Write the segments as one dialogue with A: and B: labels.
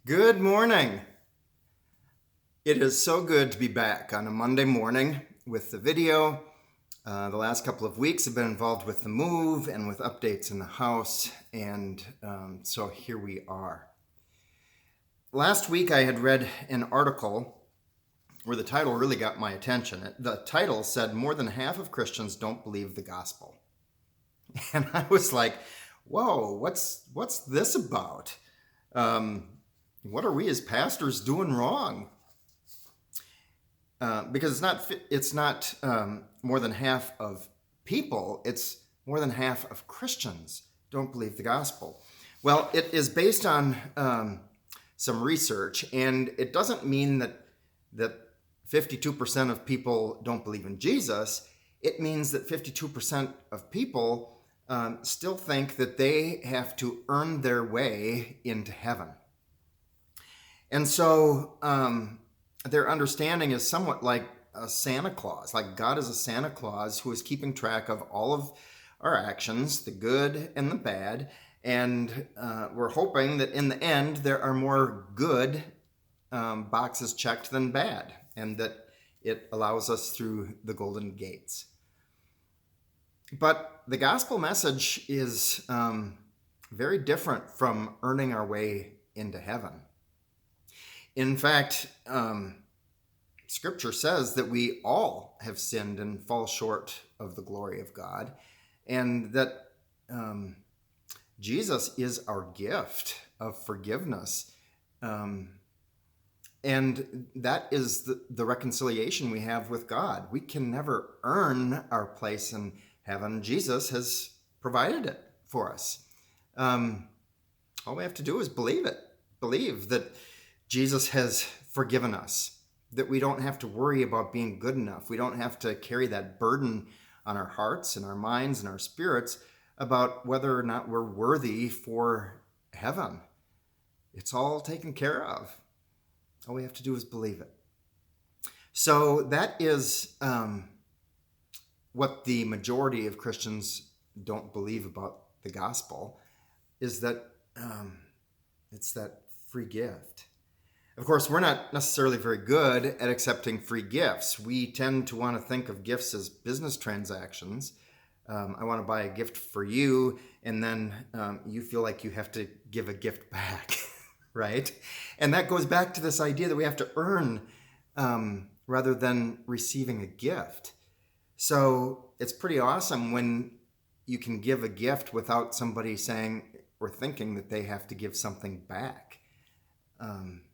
A: Good morning. It is so good to be back on a Monday morning with the video. The last couple of weeks have been involved with the move and with updates in the house, and so here we are. Last week I had read an article where the title really got my attention. The title said, "More than half of Christians don't believe the gospel." And I was like, whoa, what's this about? What are we as pastors doing wrong? Because it's not more than half of people, it's more than half of Christians don't believe the gospel. Well, it is based on some research, and it doesn't mean that 52% of people don't believe in Jesus. It means that 52% of people still think that they have to earn their way into heaven. And so their understanding is somewhat like a Santa Claus, like God is a Santa Claus who is keeping track of all of our actions, the good and the bad. And we're hoping that in the end, there are more good boxes checked than bad, and that it allows us through the golden gates. But the gospel message is very different from earning our way into heaven. In fact, Scripture says that we all have sinned and fall short of the glory of God, and that Jesus is our gift of forgiveness. And that is the reconciliation we have with God. We can never earn our place in heaven. Jesus has provided it for us. All we have to do is believe it. Believe that Jesus has forgiven us, that we don't have to worry about being good enough. We don't have to carry that burden on our hearts and our minds and our spirits about whether or not we're worthy for heaven. It's all taken care of. All we have to do is believe it. So that is what the majority of Christians don't believe about the gospel, is that it's that free gift. Of course, we're not necessarily very good at accepting free gifts. We tend to want to think of gifts as business transactions. I want to buy a gift for you, and then you feel like you have to give a gift back, right? And that goes back to this idea that we have to earn rather than receiving a gift. So it's pretty awesome when you can give a gift without somebody saying or thinking that they have to give something back.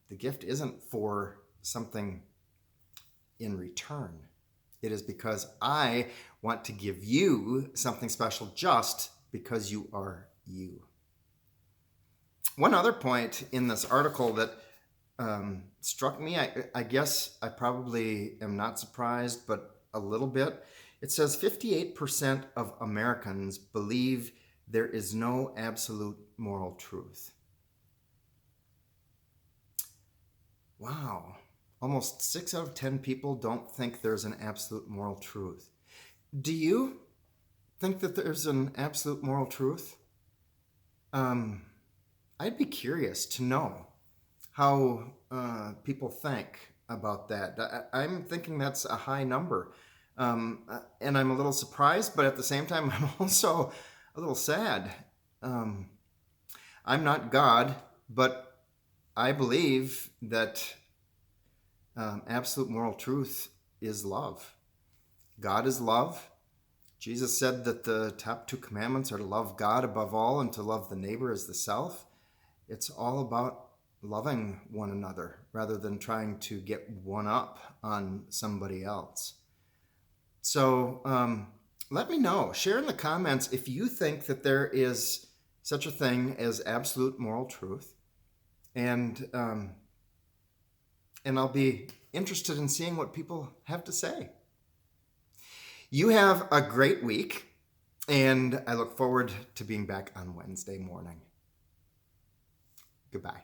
A: The gift isn't for something in return. It is because I want to give you something special just because you are you. One other point in this article that struck me, I guess I probably am not surprised, but a little bit. It says 58% of Americans believe there is no absolute moral truth. Wow. Almost 6 out of 10 people don't think there's an absolute moral truth. Do you think that there's an absolute moral truth? I'd be curious to know how people think about that. I'm thinking that's a high number. And I'm a little surprised, but at the same time, I'm also a little sad. I'm not God, but I believe that absolute moral truth is love. God is love. Jesus said that the top 2 commandments are to love God above all and to love the neighbor as the self. It's all about loving one another rather than trying to get one up on somebody else. So let me know. Share in the comments if you think that there is such a thing as absolute moral truth. And I'll be interested in seeing what people have to say. You have a great week, and I look forward to being back on Wednesday morning. Goodbye.